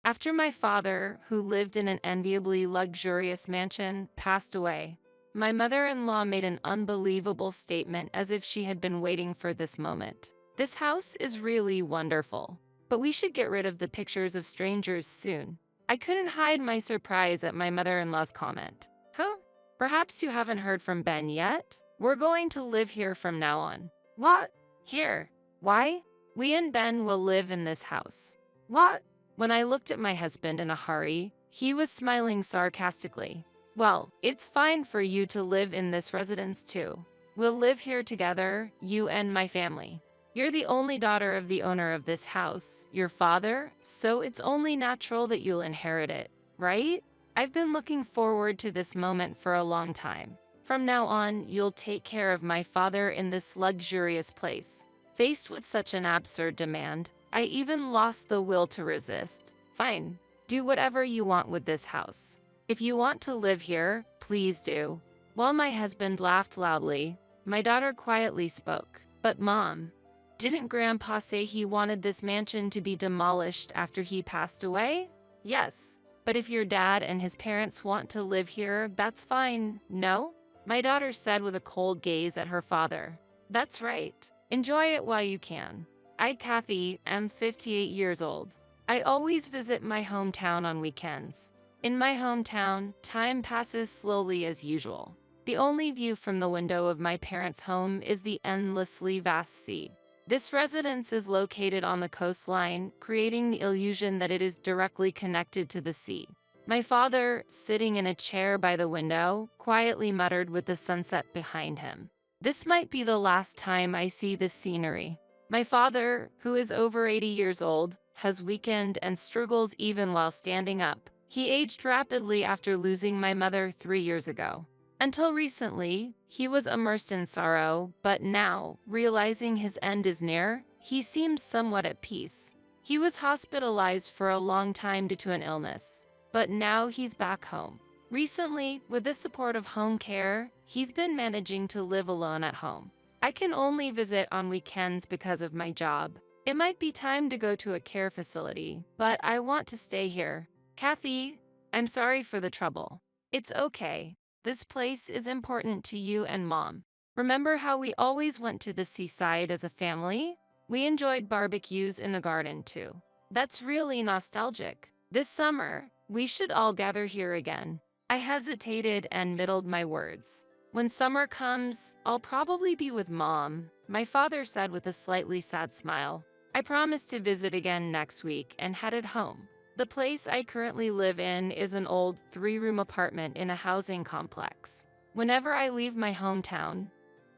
After my father, who lived in an enviably luxurious mansion, passed away, my mother-in-law made an unbelievable statement as if she had been waiting for this moment. This house is really wonderful, but we should get rid of the pictures of strangers soon. I couldn't hide my surprise at my mother-in-law's comment. Huh? Perhaps you haven't heard from Ben yet? We're going to live here from now on. What? Here? Why? We and Ben will live in this house. What? When I looked at my husband in a hurry, he was smiling sarcastically. Well, it's fine for you to live in this residence too. We'll live here together, you and my family. You're the only daughter of the owner of this house, your father, so it's only natural that you'll inherit it, right? I've been looking forward to this moment for a long time. From now on, you'll take care of my father in this luxurious place. Faced with such an absurd demand, I even lost the will to resist. Fine, do whatever you want with this house. If you want to live here, please do. While my husband laughed loudly, my daughter quietly spoke. But Mom, didn't Grandpa say he wanted this mansion to be demolished after he passed away? Yes, but if your dad and his parents want to live here, that's fine, no? My daughter said with a cold gaze at her father. That's right. Enjoy it while you can. I, Kathy, am 58 years old. I always visit my hometown on weekends. In my hometown, time passes slowly as usual. The only view from the window of my parents' home is the endlessly vast sea. This residence is located on the coastline, creating the illusion that it is directly connected to the sea. My father, sitting in a chair by the window, quietly muttered with the sunset behind him. This might be the last time I see this scenery. My father, who is over 80 years old, has weakened and struggles even while standing up. He aged rapidly after losing my mother 3 years ago. Until recently, he was immersed in sorrow, but now, realizing his end is near, he seems somewhat at peace. He was hospitalized for a long time due to an illness, but now he's back home. Recently, with the support of home care, he's been managing to live alone at home. I can only visit on weekends because of my job. It might be time to go to a care facility, but I want to stay here. Kathy, I'm sorry for the trouble. It's okay. This place is important to you and Mom. Remember how we always went to the seaside as a family? We enjoyed barbecues in the garden too. That's really nostalgic. This summer, we should all gather here again. I hesitated and middled my words. When summer comes, I'll probably be with Mom, my father said with a slightly sad smile. I promise to visit again next week and headed home. The place I currently live in is an old 3-room apartment in a housing complex. Whenever I leave my hometown,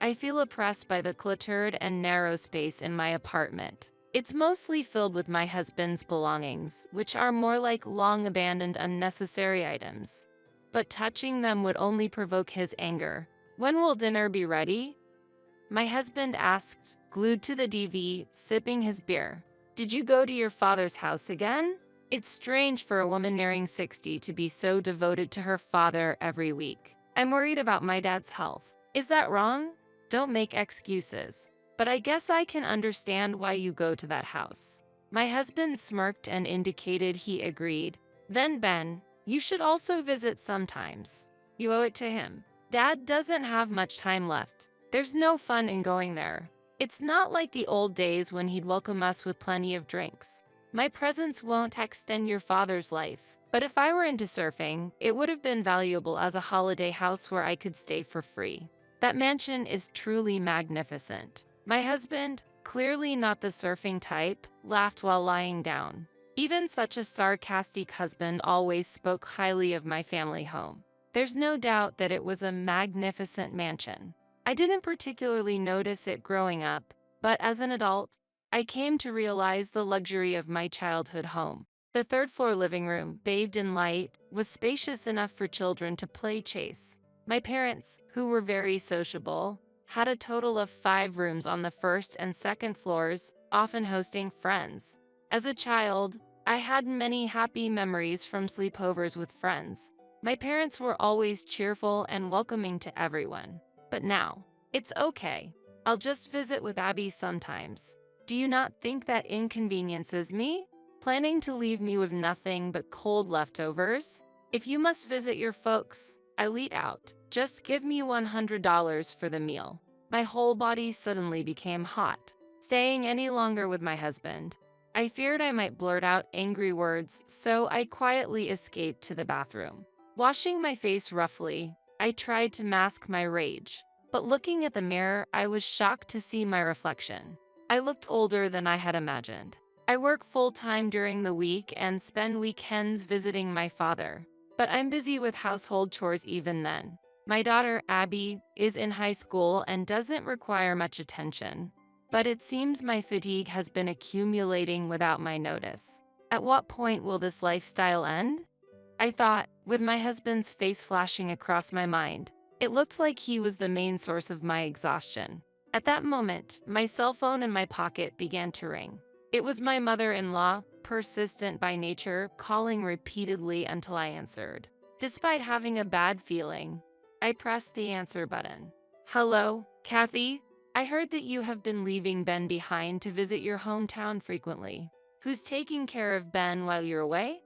I feel oppressed by the cluttered and narrow space in my apartment. It's mostly filled with my husband's belongings, which are more like long-abandoned unnecessary items. But touching them would only provoke his anger. When will dinner be ready? My husband asked, glued to the TV, sipping his beer. Did you go to your father's house again? It's strange for a woman nearing 60 to be so devoted to her father every week. I'm worried about my dad's health. Is that wrong? Don't make excuses. But I guess I can understand why you go to that house. My husband smirked and indicated he agreed. Then Ben, you should also visit sometimes. You owe it to him. Dad doesn't have much time left. There's no fun in going there. It's not like the old days when he'd welcome us with plenty of drinks. My presence won't extend your father's life, but if I were into surfing, it would have been valuable as a holiday house where I could stay for free. That mansion is truly magnificent. My husband, clearly not the surfing type, laughed while lying down. Even such a sarcastic husband always spoke highly of my family home. There's no doubt that it was a magnificent mansion. I didn't particularly notice it growing up, but as an adult, I came to realize the luxury of my childhood home. The third-floor living room, bathed in light, was spacious enough for children to play chase. My parents, who were very sociable, had a total of 5 rooms on the first and second floors, often hosting friends. As a child, I had many happy memories from sleepovers with friends. My parents were always cheerful and welcoming to everyone. But now, it's okay. I'll just visit with Abby sometimes. Do you not think that inconveniences me? Planning to leave me with nothing but cold leftovers? If you must visit your folks, I lead out. Just give me $100 for the meal. My whole body suddenly became hot. Staying any longer with my husband, I feared I might blurt out angry words, so I quietly escaped to the bathroom. Washing my face roughly, I tried to mask my rage. But looking at the mirror, I was shocked to see my reflection. I looked older than I had imagined. I work full-time during the week and spend weekends visiting my father. But I'm busy with household chores even then. My daughter, Abby, is in high school and doesn't require much attention. But it seems my fatigue has been accumulating without my notice. At what point will this lifestyle end? I thought, with my husband's face flashing across my mind. It looked like he was the main source of my exhaustion. At that moment, my cell phone in my pocket began to ring. It was my mother-in-law, persistent by nature, calling repeatedly until I answered. Despite having a bad feeling, I pressed the answer button. Hello, Kathy? I heard that you have been leaving Ben behind to visit your hometown frequently. Who's taking care of Ben while you're away?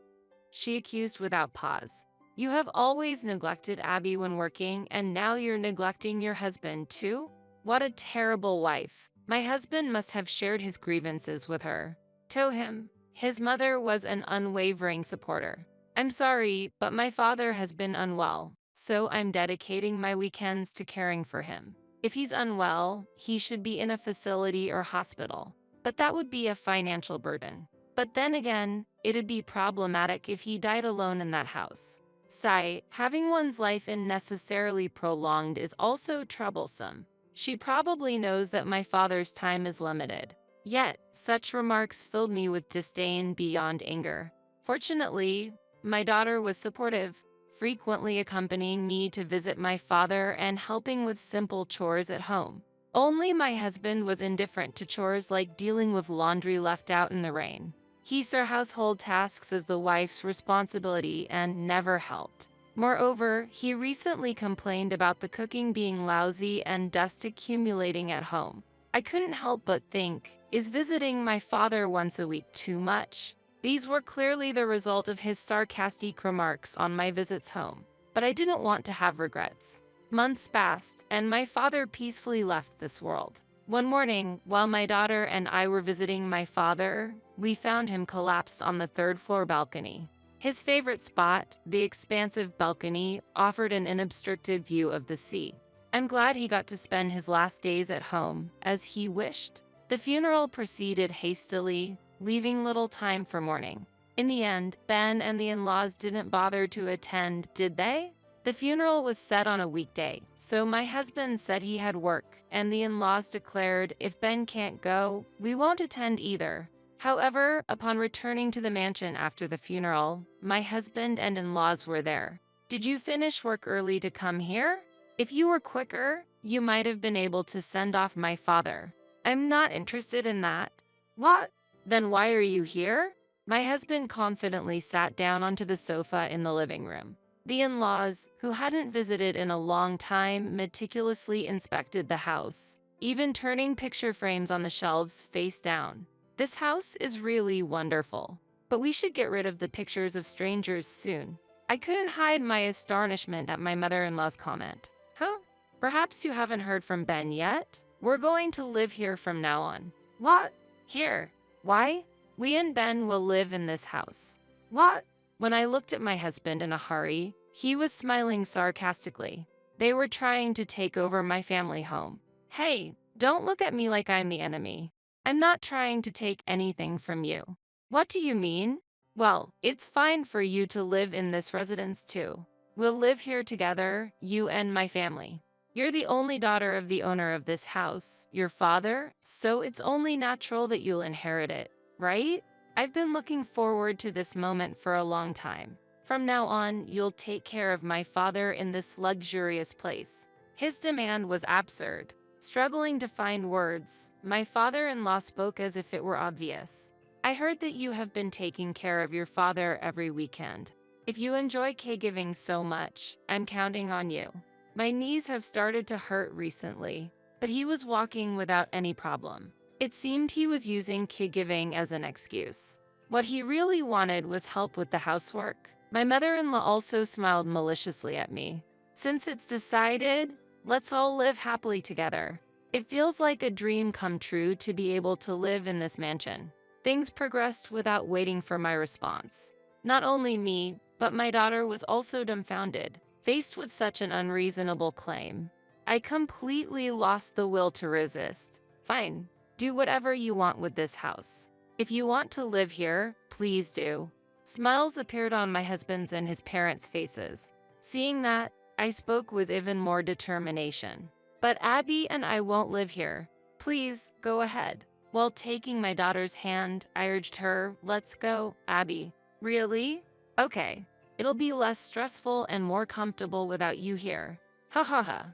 She accused without pause. You have always neglected Abby when working, and now you're neglecting your husband too? What a terrible wife. My husband must have shared his grievances with her. To him, his mother was an unwavering supporter. I'm sorry, but my father has been unwell, so I'm dedicating my weekends to caring for him. If he's unwell, he should be in a facility or hospital. But that would be a financial burden. But then again, it'd be problematic if he died alone in that house. Sigh, having one's life unnecessarily prolonged is also troublesome. She probably knows that my father's time is limited. Yet, such remarks filled me with disdain beyond anger. Fortunately, my daughter was supportive, frequently accompanying me to visit my father and helping with simple chores at home. Only my husband was indifferent to chores like dealing with laundry left out in the rain. He saw household tasks as the wife's responsibility and never helped. Moreover, he recently complained about the cooking being lousy and dust accumulating at home. I couldn't help but think, is visiting my father once a week too much? These were clearly the result of his sarcastic remarks on my visits home, but I didn't want to have regrets. Months passed, and my father peacefully left this world. One morning, while my daughter and I were visiting my father, we found him collapsed on the third-floor balcony. His favorite spot, the expansive balcony, offered an unobstructed view of the sea. I'm glad he got to spend his last days at home, as he wished. The funeral proceeded hastily, leaving little time for mourning. In the end, Ben and the in-laws didn't bother to attend, did they? The funeral was set on a weekday, so my husband said he had work, and the in-laws declared, if Ben can't go, we won't attend either. However, upon returning to the mansion after the funeral, my husband and in-laws were there. Did you finish work early to come here? If you were quicker, you might have been able to send off my father. I'm not interested in that. What? Then why are you here? My husband confidently sat down onto the sofa in the living room. The in-laws, who hadn't visited in a long time, meticulously inspected the house, even turning picture frames on the shelves face down. This house is really wonderful, but we should get rid of the pictures of strangers soon. I couldn't hide my astonishment at my mother-in-law's comment. Huh? Perhaps you haven't heard from Ben yet? We're going to live here from now on. What? Here? Why? We and Ben will live in this house. What? When I looked at my husband in a hurry, he was smiling sarcastically. They were trying to take over my family home. Hey, don't look at me like I'm the enemy. I'm not trying to take anything from you. What do you mean? Well, it's fine for you to live in this residence too. We'll live here together, you and my family. You're the only daughter of the owner of this house, your father, so it's only natural that you'll inherit it, right? I've been looking forward to this moment for a long time. From now on, you'll take care of my father in this luxurious place. His demand was absurd. Struggling to find words, my father-in-law spoke as if it were obvious. I heard that you have been taking care of your father every weekend. If you enjoy caregiving so much, I'm counting on you. My knees have started to hurt recently, but he was walking without any problem. It seemed he was using caregiving as an excuse. What he really wanted was help with the housework. My mother-in-law also smiled maliciously at me. Since it's decided, let's all live happily together. It feels like a dream come true to be able to live in this mansion. Things progressed without waiting for my response. Not only me, but my daughter was also dumbfounded, faced with such an unreasonable claim. I completely lost the will to resist. Fine, do whatever you want with this house. If you want to live here, please do. Smiles appeared on my husband's and his parents' faces. Seeing that, I spoke with even more determination. But Abby and I won't live here. Please, go ahead. While taking my daughter's hand, I urged her, let's go, Abby. Really? Okay. It'll be less stressful and more comfortable without you here. Ha ha ha.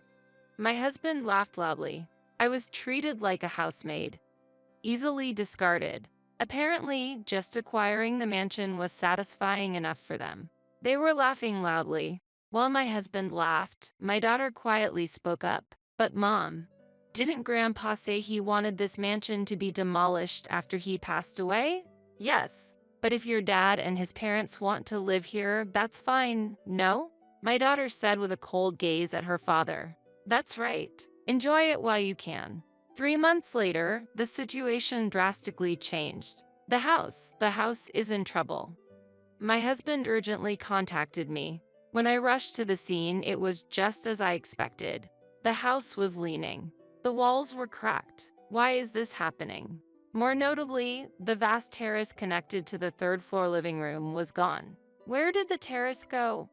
My husband laughed loudly. I was treated like a housemaid. Easily discarded. Apparently, just acquiring the mansion was satisfying enough for them. They were laughing loudly. While my husband laughed, my daughter quietly spoke up. But Mom, didn't Grandpa say he wanted this mansion to be demolished after he passed away? Yes. But if your dad and his parents want to live here, that's fine, no? My daughter said with a cold gaze at her father. That's right. Enjoy it while you can. 3 months later, the situation drastically changed. The house is in trouble. My husband urgently contacted me. When I rushed to the scene, it was just as I expected. The house was leaning. The walls were cracked. Why is this happening? More notably, the vast terrace connected to the third-floor living room was gone. Where did the terrace go?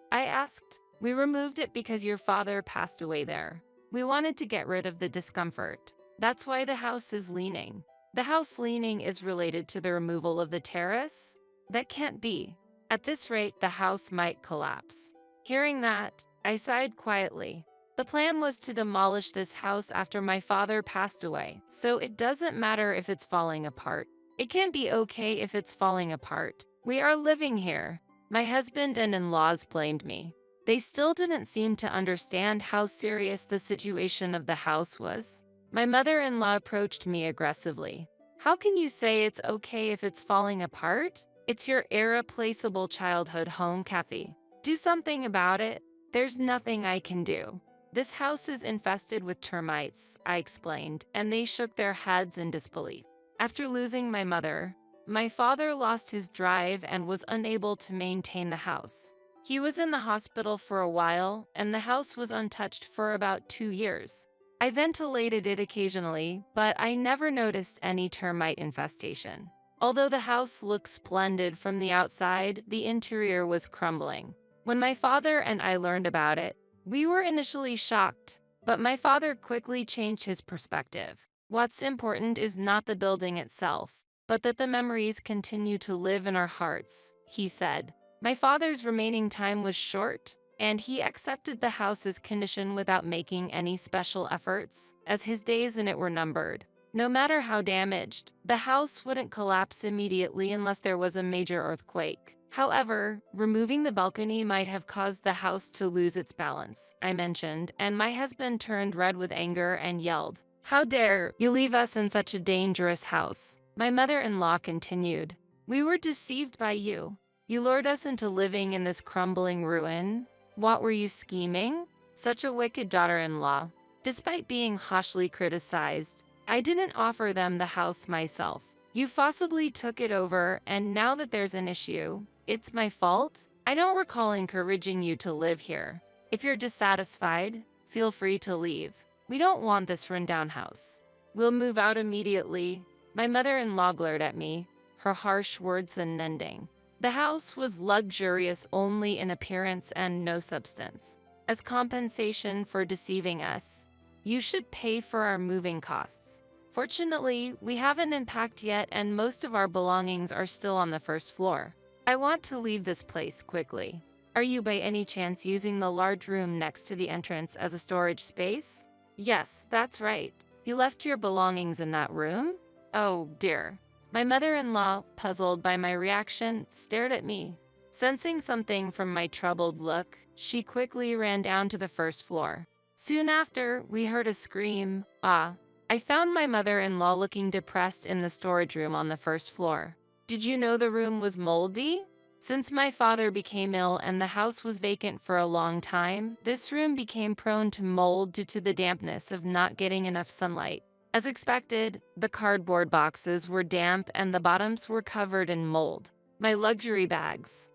I asked. We removed it because your father passed away there. We wanted to get rid of the discomfort. That's why the house is leaning. The house leaning is related to the removal of the terrace? That can't be. At this rate, the house might collapse. Hearing that, I sighed quietly. The plan was to demolish this house after my father passed away, so it doesn't matter if it's falling apart. It can't be okay if it's falling apart. We are living here. My husband and in-laws blamed me. They still didn't seem to understand how serious the situation of the house was. My mother-in-law approached me aggressively. How can you say it's okay if it's falling apart? It's your irreplaceable childhood home, Kathy. Do something about it. There's nothing I can do. This house is infested with termites, I explained, and they shook their heads in disbelief. After losing my mother, my father lost his drive and was unable to maintain the house. He was in the hospital for a while, and the house was untouched for about 2 years. I ventilated it occasionally, but I never noticed any termite infestation. Although the house looked splendid from the outside, the interior was crumbling. When my father and I learned about it, we were initially shocked, but my father quickly changed his perspective. What's important is not the building itself, but that the memories continue to live in our hearts, he said. My father's remaining time was short, and he accepted the house's condition without making any special efforts, as his days in it were numbered. No matter how damaged, the house wouldn't collapse immediately unless there was a major earthquake. However, removing the balcony might have caused the house to lose its balance, I mentioned, and my husband turned red with anger and yelled, "How dare you leave us in such a dangerous house?" My mother-in-law continued, "We were deceived by you. You lured us into living in this crumbling ruin. What were you scheming? Such a wicked daughter-in-law." Despite being harshly criticized, I didn't offer them the house myself. You forcibly took it over, and now that there's an issue, it's my fault? I don't recall encouraging you to live here. If you're dissatisfied, feel free to leave. We don't want this rundown house. We'll move out immediately. My mother-in-law glared at me, her harsh words unending. The house was luxurious only in appearance and no substance. As compensation for deceiving us, you should pay for our moving costs. Fortunately, we haven't unpacked yet and most of our belongings are still on the first floor. I want to leave this place quickly. Are you by any chance using the large room next to the entrance as a storage space? Yes, that's right. You left your belongings in that room? Oh dear. My mother-in-law, puzzled by my reaction, stared at me. Sensing something from my troubled look, she quickly ran down to the first floor. Soon after, we heard a scream, "Ah!" I found my mother-in-law looking depressed in the storage room on the first floor. Did you know the room was moldy? Since my father became ill and the house was vacant for a long time, this room became prone to mold due to the dampness of not getting enough sunlight. As expected, the cardboard boxes were damp and the bottoms were covered in mold. My luxury bags.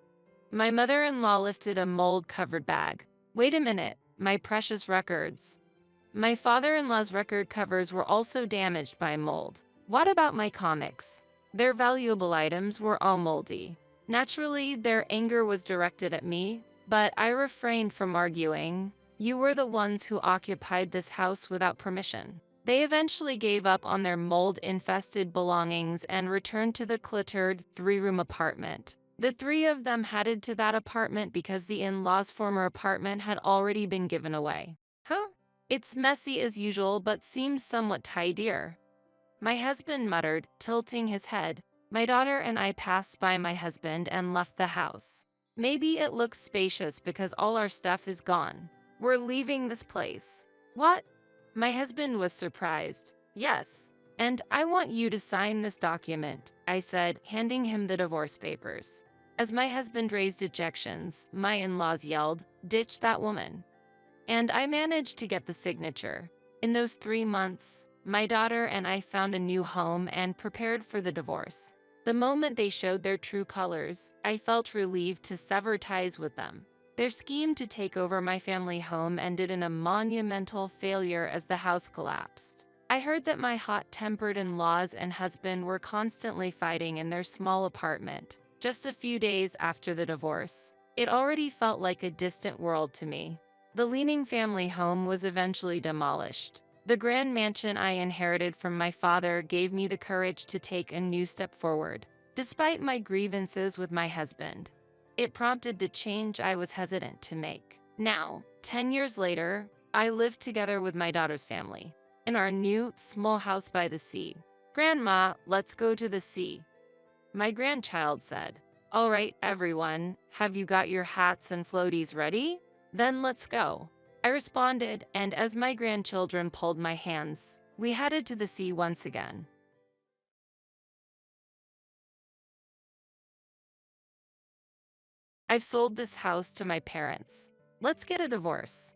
My mother-in-law lifted a mold-covered bag. Wait a minute, my precious records. My father-in-law's record covers were also damaged by mold. What about my comics? Their valuable items were all moldy. Naturally, their anger was directed at me, but I refrained from arguing. You were the ones who occupied this house without permission. They eventually gave up on their mold-infested belongings and returned to the cluttered three-room apartment. The three of them headed to that apartment because the in-laws' former apartment had already been given away. Huh? It's messy as usual but seems somewhat tidier. My husband muttered, tilting his head. My daughter and I passed by my husband and left the house. Maybe it looks spacious because all our stuff is gone. We're leaving this place. What? My husband was surprised. Yes. And I want you to sign this document, I said, handing him the divorce papers. As my husband raised objections, my in-laws yelled, "Ditch that woman." And I managed to get the signature. In those 3 months, my daughter and I found a new home and prepared for the divorce. The moment they showed their true colors, I felt relieved to sever ties with them. Their scheme to take over my family home ended in a monumental failure as the house collapsed. I heard that my hot-tempered in-laws and husband were constantly fighting in their small apartment. Just a few days after the divorce, it already felt like a distant world to me. The leaning family home was eventually demolished. The grand mansion I inherited from my father gave me the courage to take a new step forward, despite my grievances with my husband. It prompted the change I was hesitant to make. Now, 10 years later, I live together with my daughter's family in our new, small house by the sea. Grandma, let's go to the sea, my grandchild said. All right, everyone, have you got your hats and floaties ready? Then let's go, I responded, and as my grandchildren pulled my hands, we headed to the sea once again. I've sold this house to my parents. Let's get a divorce.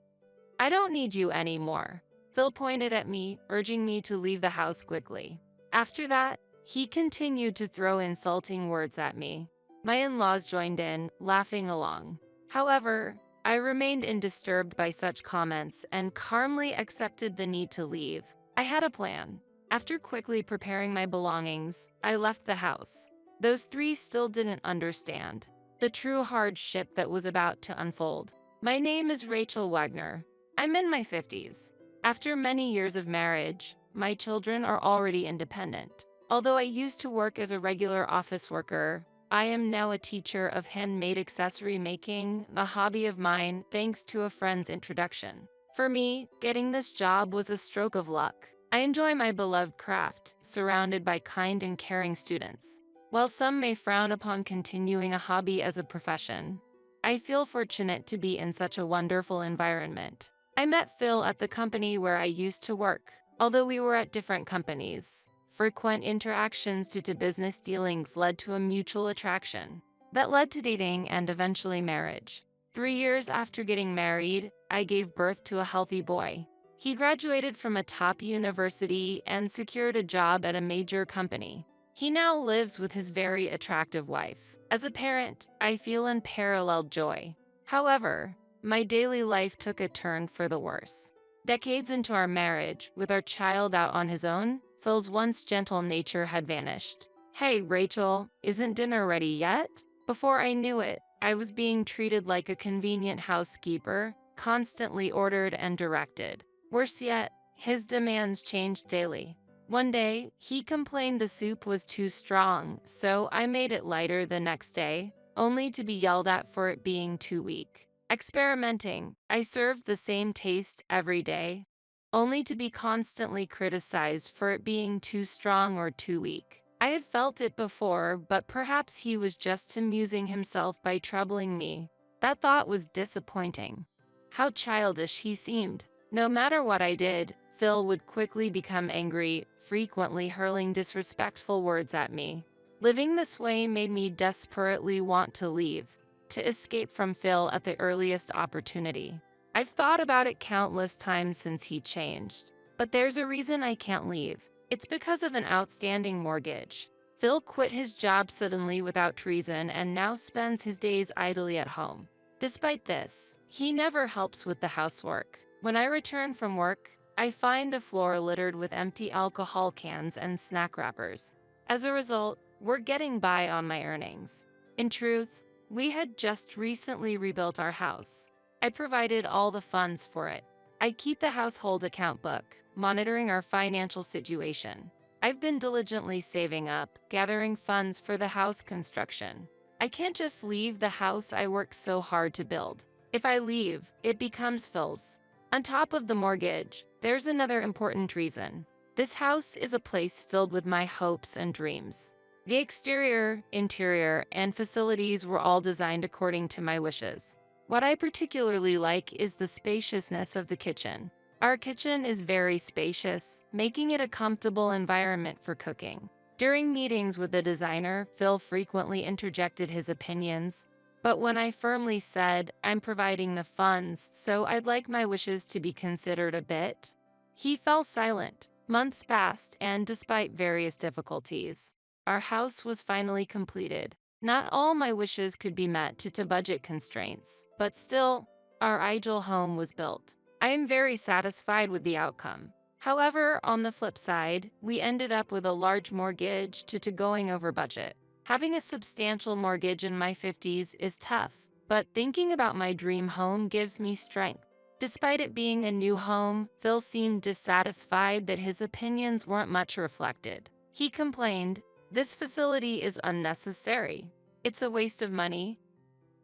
I don't need you anymore. Phil pointed at me, urging me to leave the house quickly. After that, he continued to throw insulting words at me. My in-laws joined in, laughing along. However, I remained undisturbed by such comments and calmly accepted the need to leave. I had a plan. After quickly preparing my belongings, I left the house. Those three still didn't understand the true hardship that was about to unfold. My name is Rachel Wagner. I'm in my 50s. After many years of marriage, my children are already independent. Although I used to work as a regular office worker, I am now a teacher of handmade accessory making, a hobby of mine thanks to a friend's introduction. For me, getting this job was a stroke of luck. I enjoy my beloved craft, surrounded by kind and caring students. While some may frown upon continuing a hobby as a profession, I feel fortunate to be in such a wonderful environment. I met Phil at the company where I used to work. Although we were at different companies, frequent interactions due to business dealings led to a mutual attraction that led to dating and eventually marriage. 3 years after getting married, I gave birth to a healthy boy. He graduated from a top university and secured a job at a major company. He now lives with his very attractive wife. As a parent, I feel unparalleled joy. However, my daily life took a turn for the worse. Decades into our marriage, with our child out on his own, Phil's once gentle nature had vanished. Hey, Rachel, isn't dinner ready yet? Before I knew it, I was being treated like a convenient housekeeper, constantly ordered and directed. Worse yet, his demands changed daily. One day, he complained the soup was too strong, so I made it lighter the next day, only to be yelled at for it being too weak. Experimenting, I served the same taste every day, only to be constantly criticized for it being too strong or too weak. I had felt it before, but perhaps he was just amusing himself by troubling me. That thought was disappointing. How childish he seemed. No matter what I did, Phil would quickly become angry, frequently hurling disrespectful words at me. Living this way made me desperately want to leave, to escape from Phil at the earliest opportunity. I've thought about it countless times since he changed, but there's a reason I can't leave. It's because of an outstanding mortgage. Phil quit his job suddenly without reason and now spends his days idly at home. Despite this, he never helps with the housework. When I return from work, I find the floor littered with empty alcohol cans and snack wrappers. As a result, we're getting by on my earnings. In truth, we had just recently rebuilt our house. I provided all the funds for it. I keep the household account book, monitoring our financial situation. I've been diligently saving up, gathering funds for the house construction. I can't just leave the house I worked so hard to build. If I leave, it becomes Phil's. On top of the mortgage, there's another important reason. This house is a place filled with my hopes and dreams. The exterior, interior, and facilities were all designed according to my wishes. What I particularly like is the spaciousness of the kitchen. Our kitchen is very spacious, making it a comfortable environment for cooking. During meetings with the designer, Phil frequently interjected his opinions, but when I firmly said, I'm providing the funds, so I'd like my wishes to be considered a bit, he fell silent. Months passed, and despite various difficulties, our house was finally completed. Not all my wishes could be met due to budget constraints, but still, our ideal home was built. I am very satisfied with the outcome. However, on the flip side, we ended up with a large mortgage due to going over budget. Having a substantial mortgage in my 50s is tough, but thinking about my dream home gives me strength. Despite it being a new home, Phil seemed dissatisfied that his opinions weren't much reflected. He complained, "This facility is unnecessary. It's a waste of money."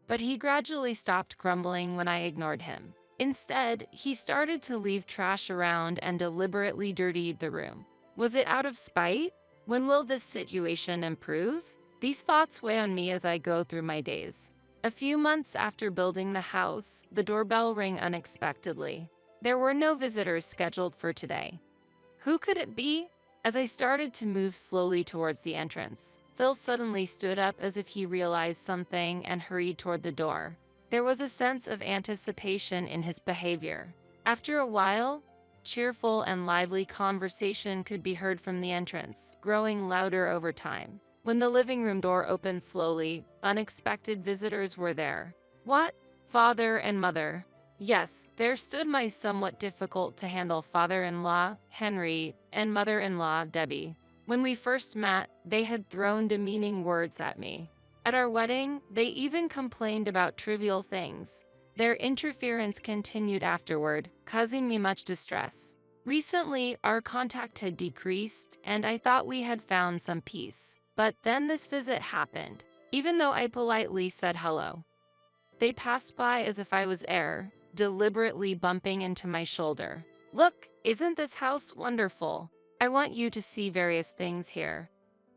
But he gradually stopped grumbling when I ignored him. Instead, he started to leave trash around and deliberately dirtied the room. Was it out of spite? When will this situation improve? These thoughts weigh on me as I go through my days. A few months after building the house, the doorbell rang unexpectedly. There were no visitors scheduled for today. Who could it be? As I started to move slowly towards the entrance, Phil suddenly stood up as if he realized something and hurried toward the door. There was a sense of anticipation in his behavior. After a while, cheerful and lively conversation could be heard from the entrance, growing louder over time. When the living room door opened slowly, unexpected visitors were there. What? Father and mother. Yes, there stood my somewhat difficult to handle father-in-law, Henry, and mother-in-law, Debbie. When we first met, they had thrown demeaning words at me. At our wedding, they even complained about trivial things. Their interference continued afterward, causing me much distress. Recently, our contact had decreased, and I thought we had found some peace. But then this visit happened. Even though I politely said hello, they passed by as if I was air, deliberately bumping into my shoulder. "Look, isn't this house wonderful? I want you to see various things here."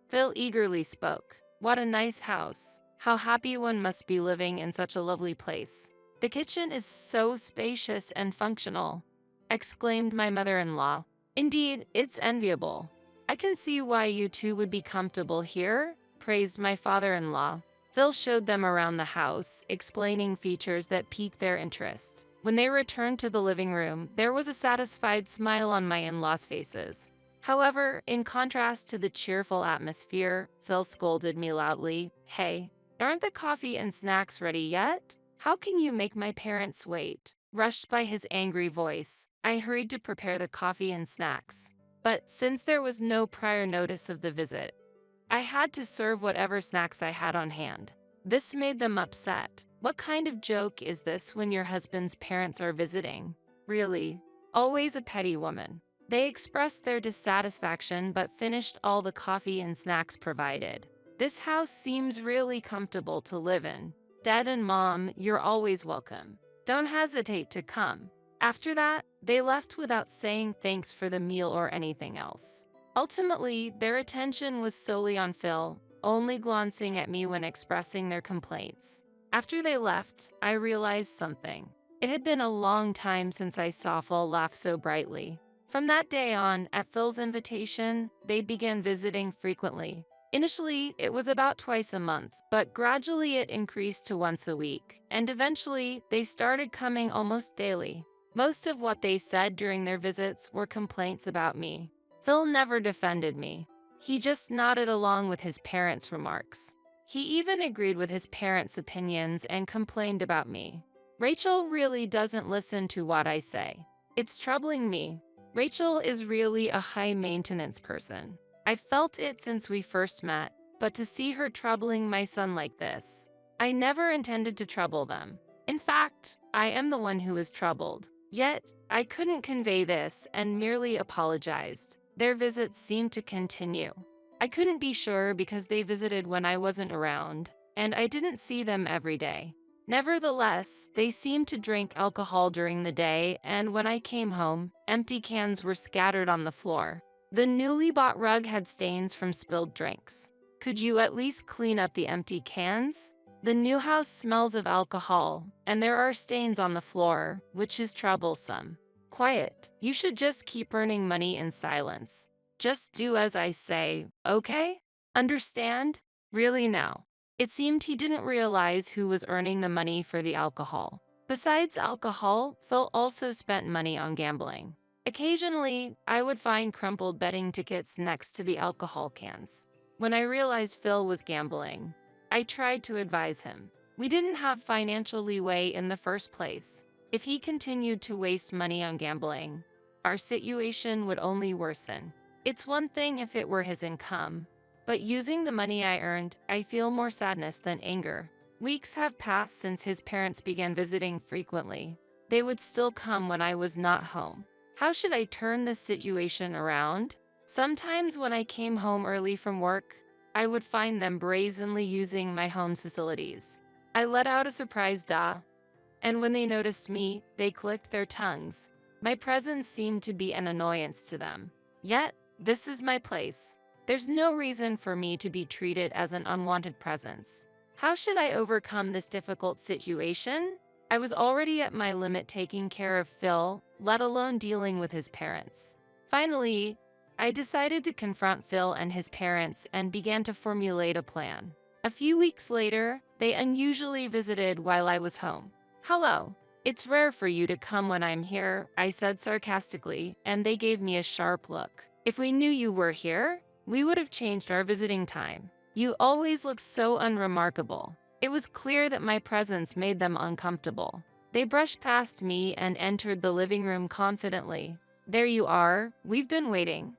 Phil eagerly spoke. "What a nice house. How happy one must be living in such a lovely place. The kitchen is so spacious and functional," exclaimed my mother-in-law. "Indeed, it's enviable. I can see why you two would be comfortable here," praised my father-in-law. Phil showed them around the house, explaining features that piqued their interest. When they returned to the living room, there was a satisfied smile on my in-laws' faces. However, in contrast to the cheerful atmosphere, Phil scolded me loudly. "Hey, aren't the coffee and snacks ready yet? How can you make my parents wait?" Rushed by his angry voice, I hurried to prepare the coffee and snacks. But since there was no prior notice of the visit, I had to serve whatever snacks I had on hand. This made them upset. What kind of joke is this when your husband's parents are visiting? Really, always a petty woman. They expressed their dissatisfaction but finished all the coffee and snacks provided. "This house seems really comfortable to live in. Dad and Mom, you're always welcome. Don't hesitate to come." After that, they left without saying thanks for the meal or anything else. Ultimately, their attention was solely on Phil, only glancing at me when expressing their complaints. After they left, I realized something. It had been a long time since I saw Phil laugh so brightly. From that day on, at Phil's invitation, they began visiting frequently. Initially, it was about twice a month, but gradually it increased to once a week, and eventually, they started coming almost daily. Most of what they said during their visits were complaints about me. Phil never defended me. He just nodded along with his parents' remarks. He even agreed with his parents' opinions and complained about me. Rachel really doesn't listen to what I say. It's troubling me. Rachel is really a high-maintenance person. I felt it since we first met, but to see her troubling my son like this, I never intended to trouble them. In fact, I am the one who is troubled. Yet, I couldn't convey this and merely apologized. Their visits seemed to continue. I couldn't be sure because they visited when I wasn't around, and I didn't see them every day. Nevertheless, they seemed to drink alcohol during the day, and when I came home, empty cans were scattered on the floor. The newly bought rug had stains from spilled drinks. Could you at least clean up the empty cans? The new house smells of alcohol, and there are stains on the floor, which is troublesome. Quiet. You should just keep earning money in silence. Just do as I say, okay? Understand? Really now. It seemed he didn't realize who was earning the money for the alcohol. Besides alcohol, Phil also spent money on gambling. Occasionally, I would find crumpled betting tickets next to the alcohol cans. When I realized Phil was gambling, I tried to advise him. We didn't have financial leeway in the first place. If he continued to waste money on gambling, our situation would only worsen. It's one thing if it were his income, but using the money I earned, I feel more sadness than anger. Weeks have passed since his parents began visiting frequently. They would still come when I was not home. How should I turn this situation around? Sometimes when I came home early from work, I would find them brazenly using my home's facilities. I let out a surprised "ah," and when they noticed me, they clicked their tongues. My presence seemed to be an annoyance to them. Yet, this is my place. There's no reason for me to be treated as an unwanted presence. How should I overcome this difficult situation? I was already at my limit taking care of Phil, let alone dealing with his parents. Finally, I decided to confront Phil and his parents and began to formulate a plan. A few weeks later, they unusually visited while I was home. "Hello. It's rare for you to come when I'm here," I said sarcastically, and they gave me a sharp look. "If we knew you were here, we would have changed our visiting time. You always look so unremarkable." It was clear that my presence made them uncomfortable. They brushed past me and entered the living room confidently. "There you are. We've been waiting."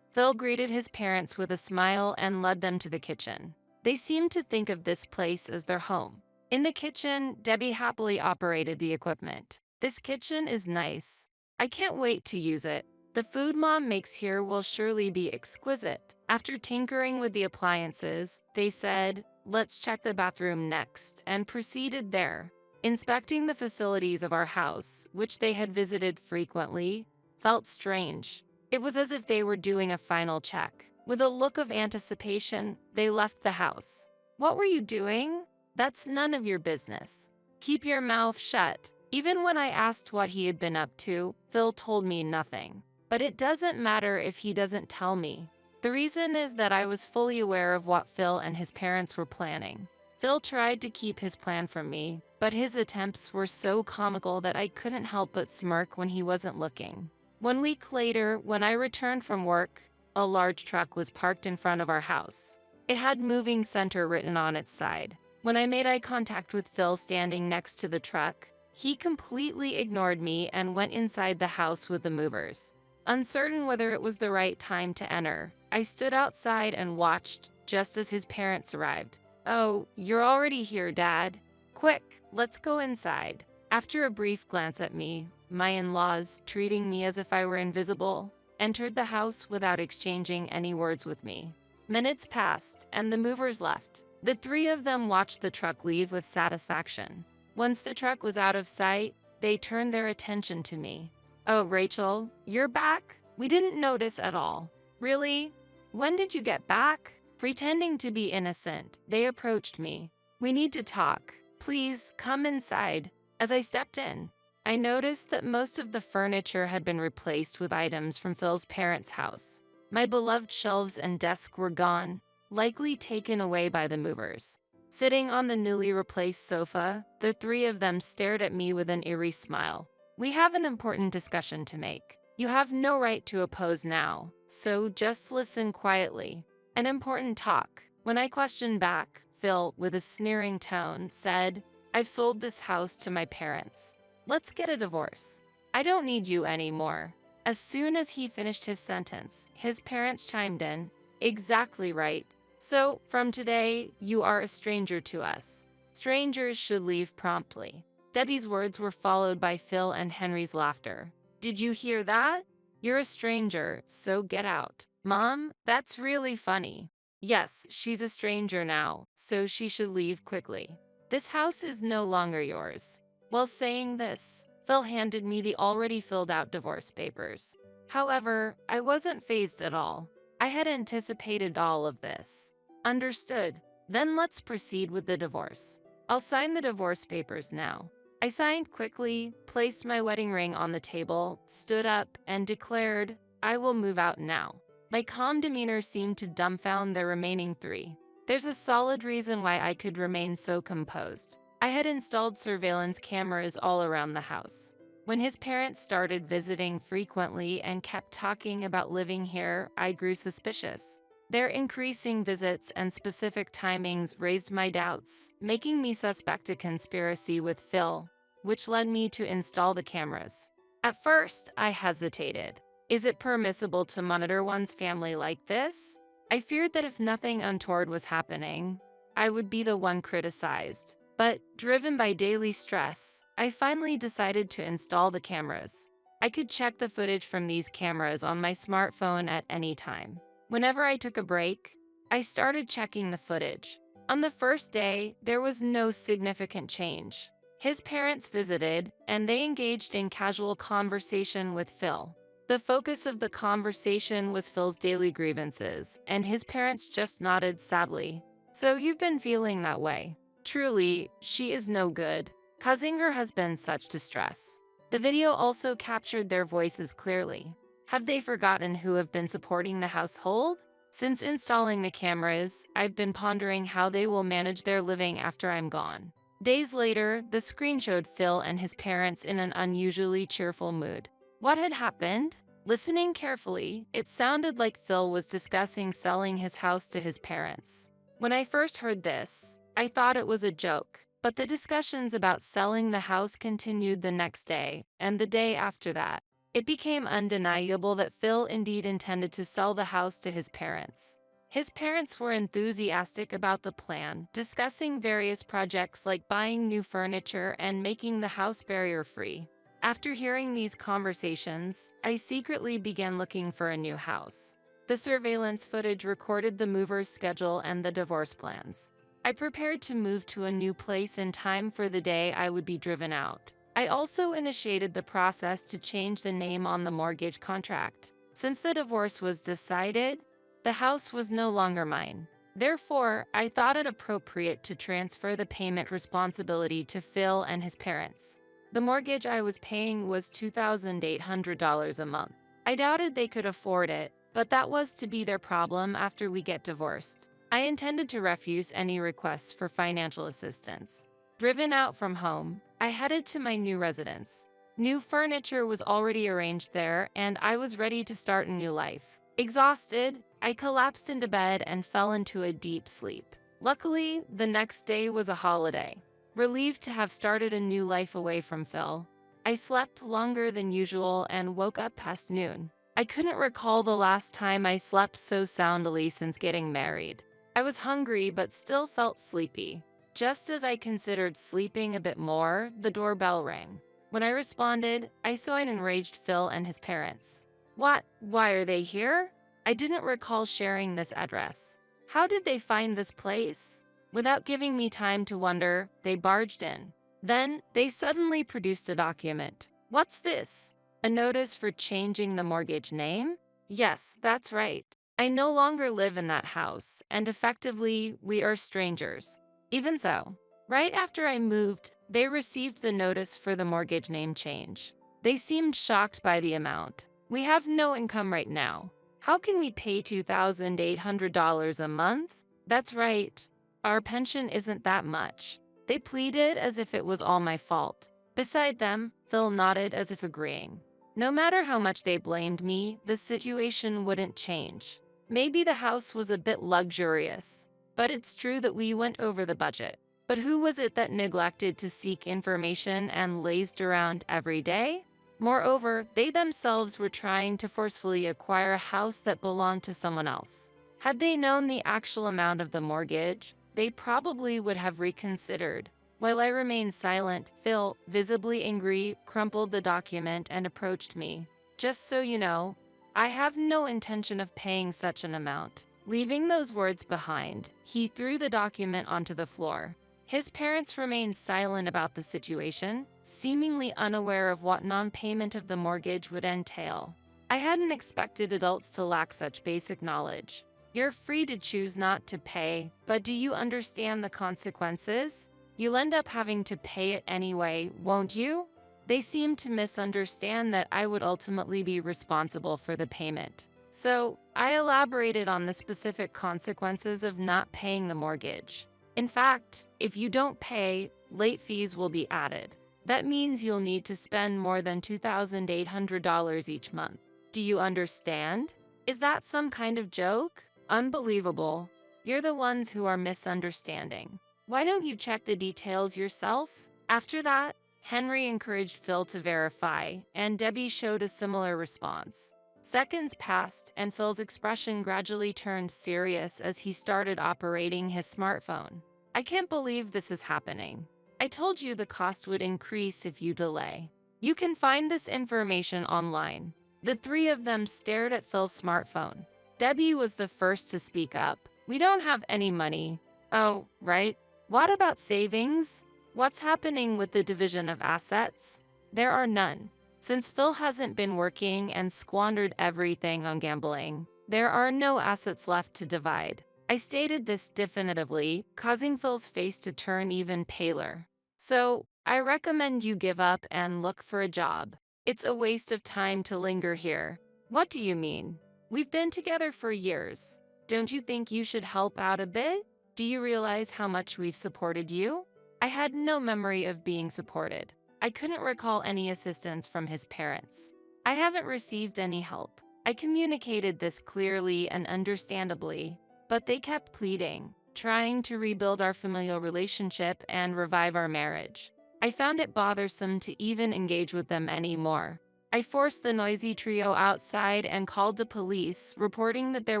Phil greeted his parents with a smile and led them to the kitchen. They seemed to think of this place as their home. In the kitchen, Debbie happily operated the equipment. "This kitchen is nice. I can't wait to use it. The food Mom makes here will surely be exquisite." After tinkering with the appliances, they said, "Let's check the bathroom next," and proceeded there. Inspecting the facilities of our house, which they had visited frequently, felt strange. It was as if they were doing a final check. With a look of anticipation, they left the house. "What were you doing? That's none of your business. Keep your mouth shut." Even when I asked what he had been up to, Phil told me nothing. But it doesn't matter if he doesn't tell me. The reason is that I was fully aware of what Phil and his parents were planning. Phil tried to keep his plan from me, but his attempts were so comical that I couldn't help but smirk when he wasn't looking. 1 week later, when I returned from work, a large truck was parked in front of our house. It had "Moving Center" written on its side. When I made eye contact with Phil standing next to the truck, he completely ignored me and went inside the house with the movers. Uncertain whether it was the right time to enter, I stood outside and watched just as his parents arrived. "Oh, you're already here, Dad. Quick, let's go inside." After a brief glance at me, my in-laws, treating me as if I were invisible, entered the house without exchanging any words with me. Minutes passed, and the movers left. The three of them watched the truck leave with satisfaction. Once the truck was out of sight, they turned their attention to me. "Oh, Rachel, you're back? We didn't notice at all." "Really? When did you get back?" Pretending to be innocent, they approached me. "We need to talk. Please, come inside." As I stepped in, I noticed that most of the furniture had been replaced with items from Phil's parents' house. My beloved shelves and desk were gone, likely taken away by the movers. Sitting on the newly replaced sofa, the three of them stared at me with an eerie smile. "We have an important discussion to make. You have no right to oppose now, so just listen quietly." An important talk. When I questioned back, Phil, with a sneering tone, said, "I've sold this house to my parents. Let's get a divorce. I don't need you anymore." As soon as he finished his sentence, his parents chimed in, "Exactly right. So, from today, you are a stranger to us. Strangers should leave promptly." Debbie's words were followed by Phil and Henry's laughter. "Did you hear that? You're a stranger, so get out." "Mom, that's really funny." "Yes, she's a stranger now, so she should leave quickly. This house is no longer yours." While saying this, Phil handed me the already filled out divorce papers. However, I wasn't fazed at all. I had anticipated all of this. "Understood. Then let's proceed with the divorce. I'll sign the divorce papers now." I signed quickly, placed my wedding ring on the table, stood up, and declared, "I will move out now." My calm demeanor seemed to dumbfound the remaining three. There's a solid reason why I could remain so composed. I had installed surveillance cameras all around the house. When his parents started visiting frequently and kept talking about living here, I grew suspicious. Their increasing visits and specific timings raised my doubts, making me suspect a conspiracy with Phil, which led me to install the cameras. At first, I hesitated. Is it permissible to monitor one's family like this? I feared that if nothing untoward was happening, I would be the one criticized. But, driven by daily stress, I finally decided to install the cameras. I could check the footage from these cameras on my smartphone at any time. Whenever I took a break, I started checking the footage. On the first day, there was no significant change. His parents visited, and they engaged in casual conversation with Phil. The focus of the conversation was Phil's daily grievances, and his parents just nodded sadly. "So you've been feeling that way. Truly, she is no good, causing her husband such distress." The video also captured their voices clearly. Have they forgotten who have been supporting the household? Since installing the cameras, I've been pondering how they will manage their living after I'm gone. Days later, the screen showed Phil and his parents in an unusually cheerful mood. What had happened? Listening carefully, it sounded like Phil was discussing selling his house to his parents. When I first heard this, I thought it was a joke, but the discussions about selling the house continued the next day, and the day after that. It became undeniable that Phil indeed intended to sell the house to his parents. His parents were enthusiastic about the plan, discussing various projects like buying new furniture and making the house barrier-free. After hearing these conversations, I secretly began looking for a new house. The surveillance footage recorded the mover's schedule and the divorce plans. I prepared to move to a new place in time for the day I would be driven out. I also initiated the process to change the name on the mortgage contract. Since the divorce was decided, the house was no longer mine. Therefore, I thought it appropriate to transfer the payment responsibility to Phil and his parents. The mortgage I was paying was $2,800 a month. I doubted they could afford it, but that was to be their problem after we get divorced. I intended to refuse any requests for financial assistance. Driven out from home, I headed to my new residence. New furniture was already arranged there, and I was ready to start a new life. Exhausted, I collapsed into bed and fell into a deep sleep. Luckily, the next day was a holiday. Relieved to have started a new life away from Phil, I slept longer than usual and woke up past noon. I couldn't recall the last time I slept so soundly since getting married. I was hungry but still felt sleepy. Just as I considered sleeping a bit more, the doorbell rang. When I responded, I saw an enraged Phil and his parents. "What? Why are they here?" I didn't recall sharing this address. How did they find this place? Without giving me time to wonder, they barged in. Then, they suddenly produced a document. What's this? A notice for changing the mortgage name? Yes, that's right. I no longer live in that house, and effectively, we are strangers. Even so, right after I moved, they received the notice for the mortgage name change. They seemed shocked by the amount. "We have no income right now. How can we pay $2,800 a month?" That's right. Our pension isn't that much. They pleaded as if it was all my fault. Beside them, Phil nodded as if agreeing. No matter how much they blamed me, the situation wouldn't change. Maybe the house was a bit luxurious, but it's true that we went over the budget. But who was it that neglected to seek information and lazed around every day? Moreover, they themselves were trying to forcefully acquire a house that belonged to someone else. Had they known the actual amount of the mortgage, they probably would have reconsidered. While I remained silent, Phil, visibly angry, crumpled the document and approached me. Just so you know, I have no intention of paying such an amount. Leaving those words behind, he threw the document onto the floor. His parents remained silent about the situation, seemingly unaware of what non-payment of the mortgage would entail. I hadn't expected adults to lack such basic knowledge. You're free to choose not to pay, but do you understand the consequences? You'll end up having to pay it anyway, won't you? They seemed to misunderstand that I would ultimately be responsible for the payment. So, I elaborated on the specific consequences of not paying the mortgage. In fact, if you don't pay, late fees will be added. That means you'll need to spend more than $2,800 each month. Do you understand? Is that some kind of joke? Unbelievable. You're the ones who are misunderstanding. Why don't you check the details yourself? After that, Henry encouraged Phil to verify, and Debbie showed a similar response. Seconds passed, and Phil's expression gradually turned serious as he started operating his smartphone. I can't believe this is happening. I told you the cost would increase if you delay. You can find this information online. The three of them stared at Phil's smartphone. Debbie was the first to speak up. We don't have any money. Oh, right. What about savings? What's happening with the division of assets? There are none. Since Phil hasn't been working and squandered everything on gambling, there are no assets left to divide. I stated this definitively, causing Phil's face to turn even paler. So, I recommend you give up and look for a job. It's a waste of time to linger here. What do you mean? We've been together for years. Don't you think you should help out a bit? Do you realize how much we've supported you? I had no memory of being supported. I couldn't recall any assistance from his parents. I haven't received any help. I communicated this clearly and understandably, but they kept pleading, trying to rebuild our familial relationship and revive our marriage. I found it bothersome to even engage with them anymore. I forced the noisy trio outside and called the police, reporting that there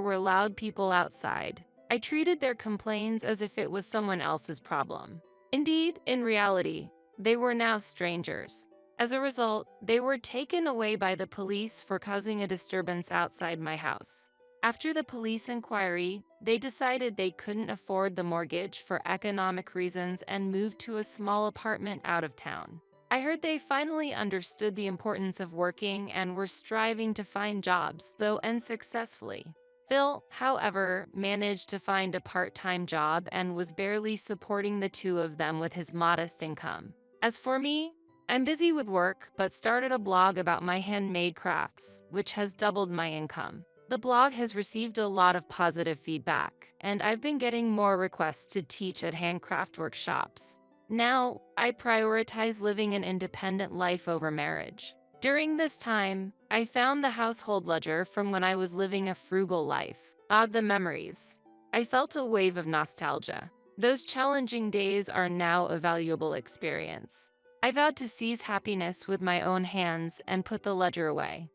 were loud people outside. I treated their complaints as if it was someone else's problem. Indeed, in reality, they were now strangers. As a result, they were taken away by the police for causing a disturbance outside my house. After the police inquiry, they decided they couldn't afford the mortgage for economic reasons and moved to a small apartment out of town. I heard they finally understood the importance of working and were striving to find jobs, though unsuccessfully. Phil, however, managed to find a part-time job and was barely supporting the two of them with his modest income. As for me, I'm busy with work, but started a blog about my handmade crafts, which has doubled my income. The blog has received a lot of positive feedback, and I've been getting more requests to teach at handcraft workshops. Now, I prioritize living an independent life over marriage. During this time, I found the household ledger from when I was living a frugal life. The memories. I felt a wave of nostalgia. Those challenging days are now a valuable experience. I vowed to seize happiness with my own hands and put the ledger away.